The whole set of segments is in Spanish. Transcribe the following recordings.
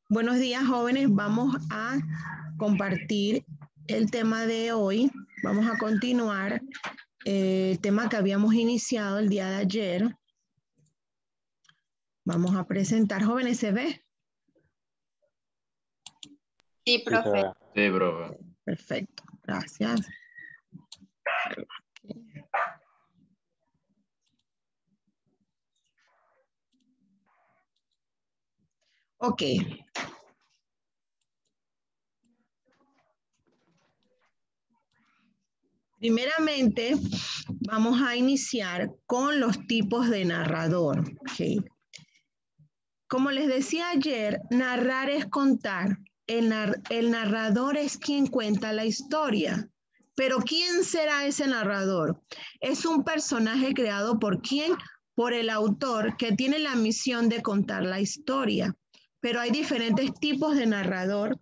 Buenos días, jóvenes. Vamos a compartir el tema de hoy. Vamos a continuar el tema que habíamos iniciado el día de ayer. Vamos a presentar. Jóvenes, ¿se ve? Sí, profe. Sí, profe. Perfecto. Gracias. Ok. Primeramente, vamos a iniciar con los tipos de narrador. Okay. Como les decía ayer, narrar es contar. El narrador es quien cuenta la historia. Pero ¿quién será ese narrador? Es un personaje creado por quién? Por el autor que tiene la misión de contar la historia. Pero hay diferentes tipos de narrador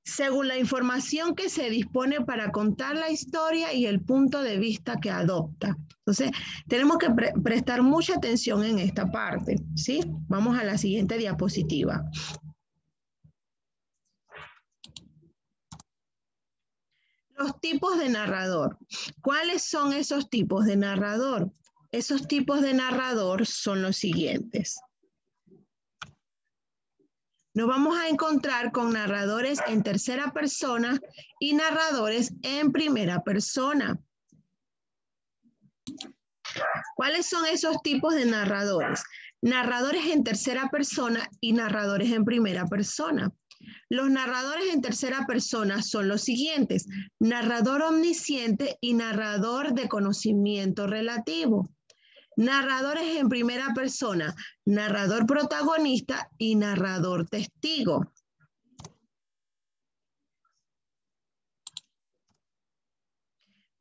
según la información que se dispone para contar la historia y el punto de vista que adopta. Entonces, tenemos que prestar mucha atención en esta parte, ¿sí? Vamos a la siguiente diapositiva. Los tipos de narrador. ¿Cuáles son esos tipos de narrador? Esos tipos de narrador son los siguientes. Nos vamos a encontrar con narradores en tercera persona y narradores en primera persona. ¿Cuáles son esos tipos de narradores? Narradores en tercera persona y narradores en primera persona. Los narradores en tercera persona son los siguientes: narrador omnisciente y narrador de conocimiento relativo. Narradores en primera persona, narrador protagonista y narrador testigo.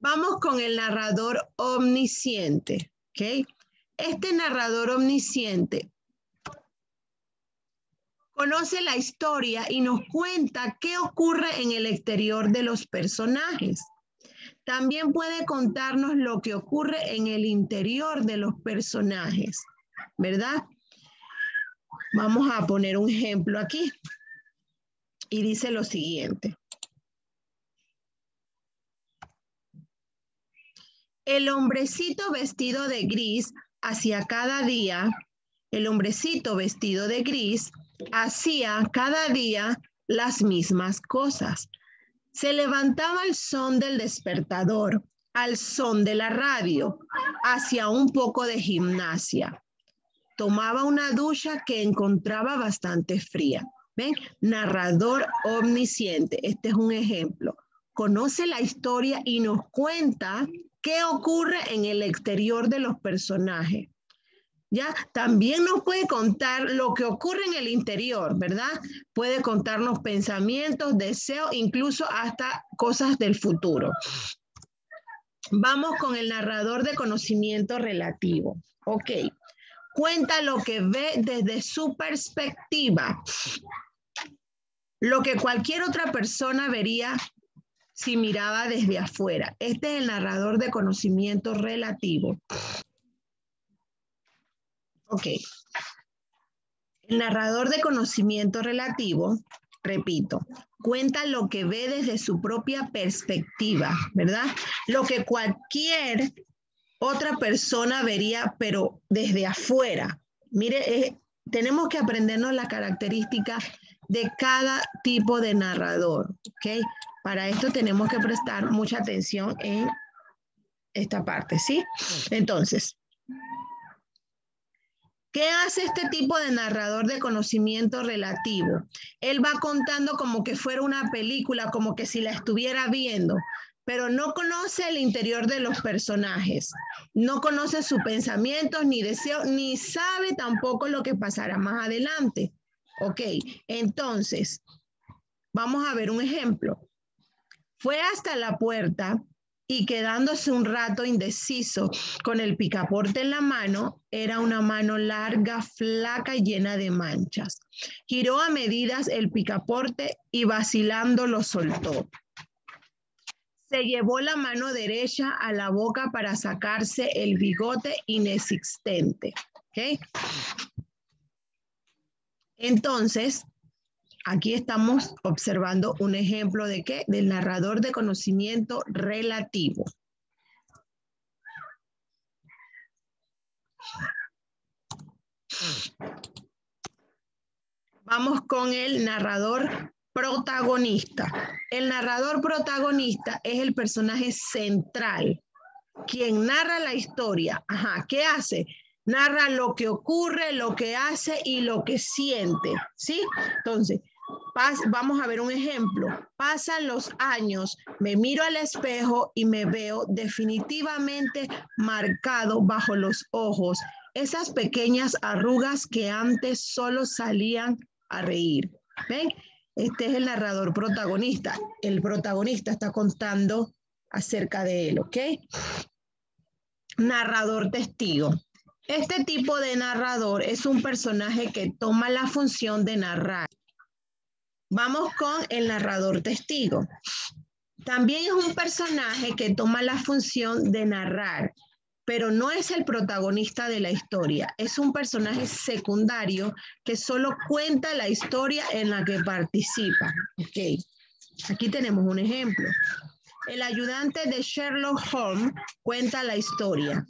Vamos con el narrador omnisciente, ¿ok? Este narrador omnisciente conoce la historia y nos cuenta qué ocurre en el exterior de los personajes. También puede contarnos lo que ocurre en el interior de los personajes, ¿verdad? Vamos a poner un ejemplo aquí. Y dice lo siguiente. El hombrecito vestido de gris hacía cada día, el hombrecito vestido de gris hacía cada día las mismas cosas. Se levantaba al son del despertador, al son de la radio, hacía un poco de gimnasia. Tomaba una ducha que encontraba bastante fría. ¿Ven? Narrador omnisciente. Este es un ejemplo. Conoce la historia y nos cuenta qué ocurre en el exterior de los personajes. ¿Ya? También nos puede contar lo que ocurre en el interior, ¿verdad? Puede contarnos pensamientos, deseos, incluso hasta cosas del futuro. Vamos con el narrador de conocimiento relativo. Ok. Cuenta lo que ve desde su perspectiva. Lo que cualquier otra persona vería si miraba desde afuera. Este es el narrador de conocimiento relativo. Ok. El narrador de conocimiento relativo, repito, cuenta lo que ve desde su propia perspectiva, ¿verdad? Lo que cualquier otra persona vería, pero desde afuera. Mire, tenemos que aprendernos las características de cada tipo de narrador, ¿ok? Para esto tenemos que prestar mucha atención en esta parte, ¿sí? Entonces, ¿qué hace este tipo de narrador de conocimiento relativo? Él va contando como que fuera una película, como que si la estuviera viendo, pero no conoce el interior de los personajes, no conoce sus pensamientos ni deseos, ni sabe tampoco lo que pasará más adelante. Ok, entonces, vamos a ver un ejemplo. Fue hasta la puerta y quedándose un rato indeciso con el picaporte en la mano, era una mano larga, flaca y llena de manchas. Giró a medidas el picaporte y vacilando lo soltó. Se llevó la mano derecha a la boca para sacarse el bigote inexistente. ¿Okay? Entonces, Aquí estamos observando un ejemplo de qué? Del narrador de conocimiento relativo. Vamos con el narrador protagonista. El narrador protagonista es el personaje central, quien narra la historia. Ajá, ¿qué hace? Narra lo que ocurre, lo que hace y lo que siente, ¿sí? Entonces, vamos a ver un ejemplo. Pasan los años, me miro al espejo y me veo definitivamente marcado bajo los ojos esas pequeñas arrugas que antes solo salían a reír. ¿Ven? Este es el narrador protagonista. El protagonista está contando acerca de él, ¿ok? Narrador testigo. Este tipo de narrador es un personaje que toma la función de narrar. Vamos con el narrador testigo. También es un personaje que toma la función de narrar, pero no es el protagonista de la historia. Es un personaje secundario que solo cuenta la historia en la que participa. Ok, aquí tenemos un ejemplo. El ayudante de Sherlock Holmes cuenta la historia.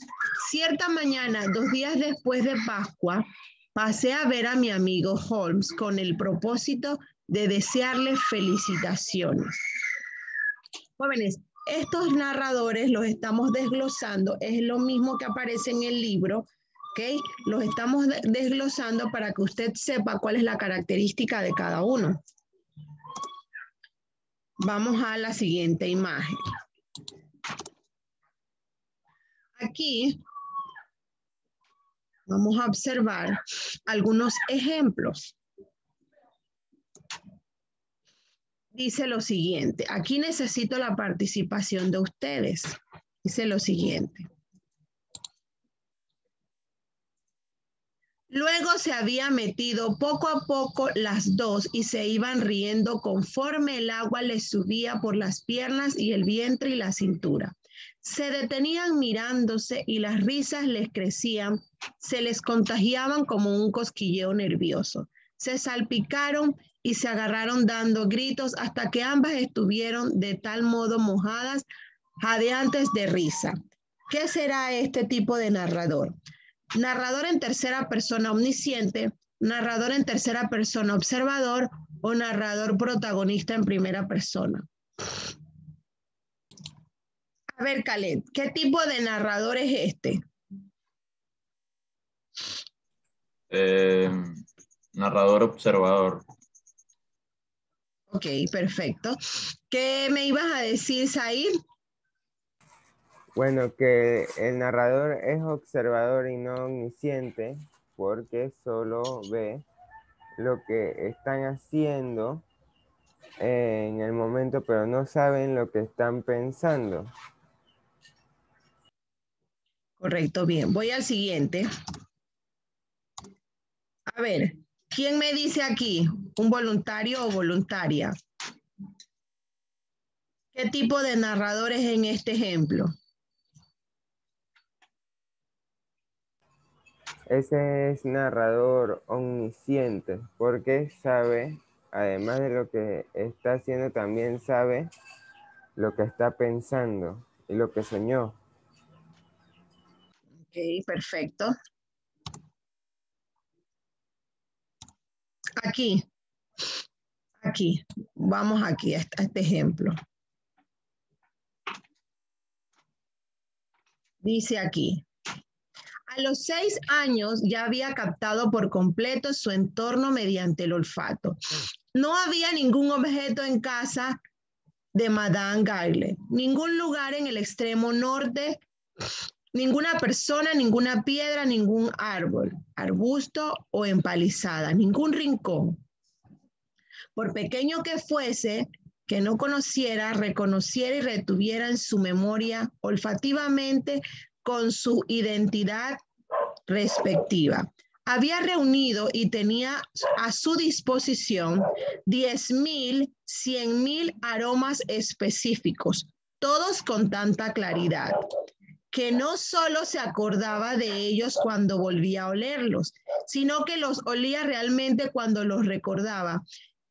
Cierta mañana, 2 días después de Pascua, pasé a ver a mi amigo Holmes con el propósito de desearle felicitaciones. Jóvenes, estos narradores los estamos desglosando, es lo mismo que aparece en el libro, ¿ok? Los estamos desglosando para que usted sepa cuál es la característica de cada uno. Vamos a la siguiente imagen. Aquí vamos a observar algunos ejemplos. Dice lo siguiente, aquí necesito la participación de ustedes. Dice lo siguiente. Luego se había metido poco a poco las dos y se iban riendo conforme el agua les subía por las piernas y el vientre y la cintura. Se detenían mirándose y las risas les crecían, se les contagiaban como un cosquilleo nervioso. Se salpicaron y se agarraron dando gritos hasta que ambas estuvieron de tal modo mojadas, jadeantes de risa. ¿Qué será este tipo de narrador? Narrador en tercera persona omnisciente, narrador en tercera persona observador o narrador protagonista en primera persona. A ver, Khaled, ¿qué tipo de narrador es este? Narrador observador. Ok, perfecto. ¿Qué me ibas a decir, Said? Bueno, que el narrador es observador y no omnisciente porque solo ve lo que están haciendo en el momento, pero no saben lo que están pensando. Correcto, bien. Voy al siguiente. A ver, ¿quién me dice aquí? ¿Un voluntario o voluntaria? ¿Qué tipo de narrador es en este ejemplo? Ese es narrador omnisciente porque sabe, además de lo que está haciendo, también sabe lo que está pensando y lo que soñó. Ok, perfecto. Aquí, vamos aquí a este ejemplo. Dice aquí, a los 6 años ya había captado por completo su entorno mediante el olfato. No había ningún objeto en casa de Madame Gayle, ningún lugar en el extremo norte, ninguna persona, ninguna piedra, ningún árbol, arbusto o empalizada, ningún rincón. Por pequeño que fuese, que no conociera, reconociera y retuviera en su memoria olfativamente con su identidad respectiva. Había reunido y tenía a su disposición 10.000, 100.000 aromas específicos, todos con tanta claridad, que no solo se acordaba de ellos cuando volvía a olerlos, sino que los olía realmente cuando los recordaba.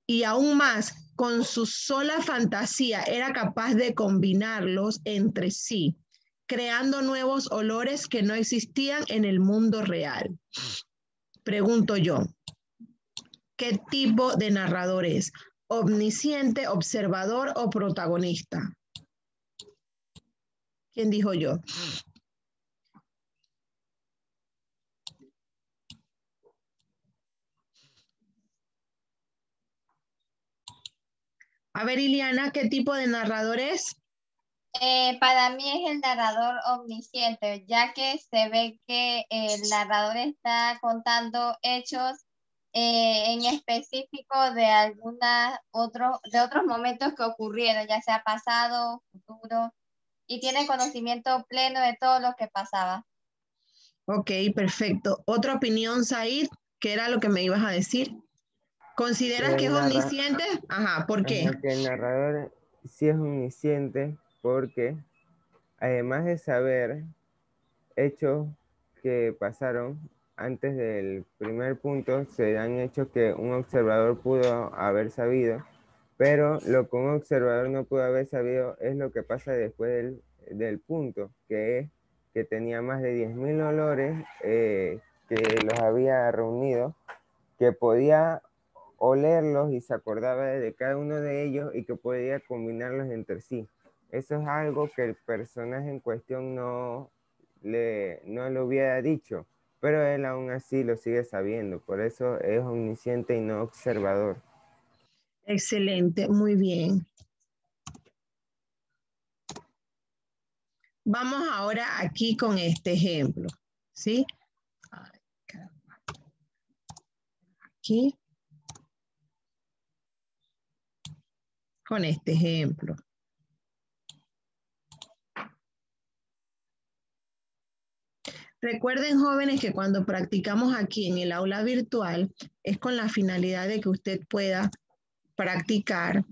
y aún más, con su sola fantasía era capaz de combinarlos entre sí, creando nuevos olores que no existían en el mundo real. Pregunto yo, ¿qué tipo de narrador es? ¿Omnisciente, observador o protagonista? ¿Quién dijo yo? A ver, Iliana, ¿qué tipo de narrador es? Para mí es el narrador omnisciente, ya que se ve que el narrador está contando hechos en específico de de otros momentos que ocurrieron, ya sea pasado, futuro, y tiene conocimiento pleno de todo lo que pasaba. Ok, perfecto. ¿Otra opinión, Said? ¿Qué era lo que me ibas a decir? ¿Consideras que es omnisciente? Ajá, ¿por qué? Que el narrador sí es omnisciente porque además de saber hechos que pasaron antes del primer punto, se dan hechos que un observador pudo haber sabido, pero lo que un observador no pudo haber sabido es lo que pasa después del punto, que es que tenía más de 10.000 olores que los había reunido, que podía olerlos y se acordaba de cada uno de ellos y que podía combinarlos entre sí. Eso es algo que el personaje en cuestión no le hubiera dicho, pero él aún así lo sigue sabiendo, por eso es omnisciente y no observador. Excelente, muy bien. Vamos ahora aquí con este ejemplo, ¿sí? Aquí. Con este ejemplo. Recuerden, jóvenes, que cuando practicamos aquí en el aula virtual es con la finalidad de que usted pueda practicar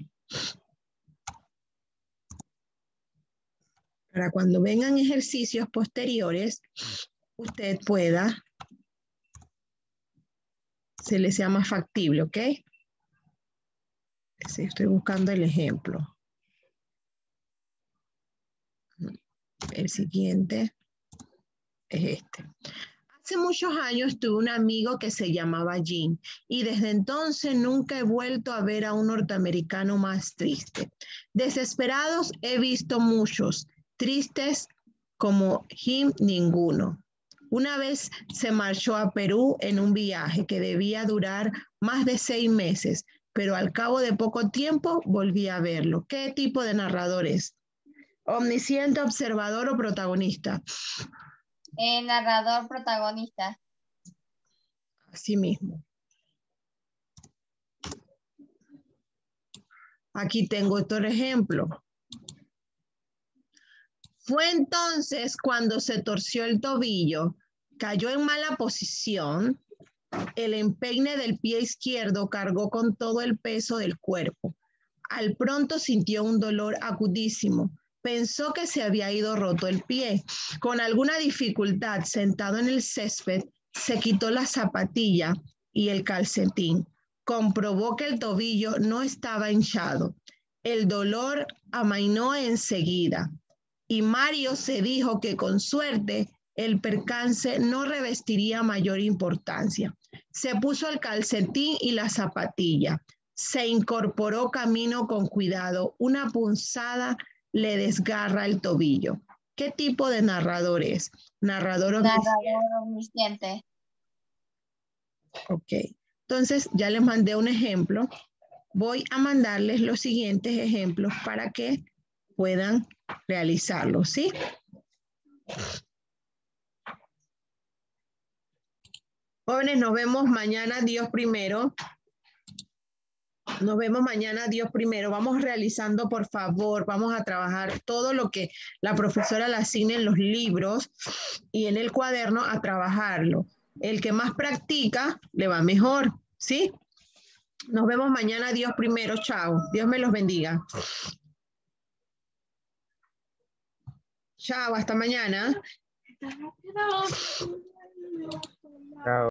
para cuando vengan ejercicios posteriores, usted pueda, se le sea más factible, ¿ok? Sí, estoy buscando el ejemplo. El siguiente es este. Hace muchos años tuve un amigo que se llamaba Jim y desde entonces nunca he vuelto a ver a un norteamericano más triste. Desesperados he visto muchos, tristes como Jim ninguno. Una vez se marchó a Perú en un viaje que debía durar más de 6 meses, pero al cabo de poco tiempo volví a verlo. ¿Qué tipo de narrador es? ¿Omnisciente, observador o protagonista? Narrador protagonista. Así mismo. Aquí tengo otro ejemplo. Fue entonces cuando se torció el tobillo, cayó en mala posición, el empeine del pie izquierdo cargó con todo el peso del cuerpo. Al pronto sintió un dolor acudísimo. Pensó que se había ido roto el pie. Con alguna dificultad, sentado en el césped, se quitó la zapatilla y el calcetín. Comprobó que el tobillo no estaba hinchado. El dolor amainó enseguida y Mario se dijo que con suerte el percance no revestiría mayor importancia. Se puso el calcetín y la zapatilla. Se incorporó camino con cuidado. Una punzada le desgarra el tobillo. ¿Qué tipo de narrador es? Narrador omnisciente. Narrador omnisciente. Ok. Entonces, ya les mandé un ejemplo. Voy a mandarles los siguientes ejemplos para que puedan realizarlo, ¿sí? Jóvenes, nos vemos mañana, Dios primero. Nos vemos mañana, Dios primero. Vamos realizando, por favor, vamos a trabajar todo lo que la profesora le asigne en los libros y en el cuaderno a trabajarlo. El que más practica, le va mejor, ¿sí? Nos vemos mañana, Dios primero. Chao. Dios me los bendiga. Chao, hasta mañana. Chao.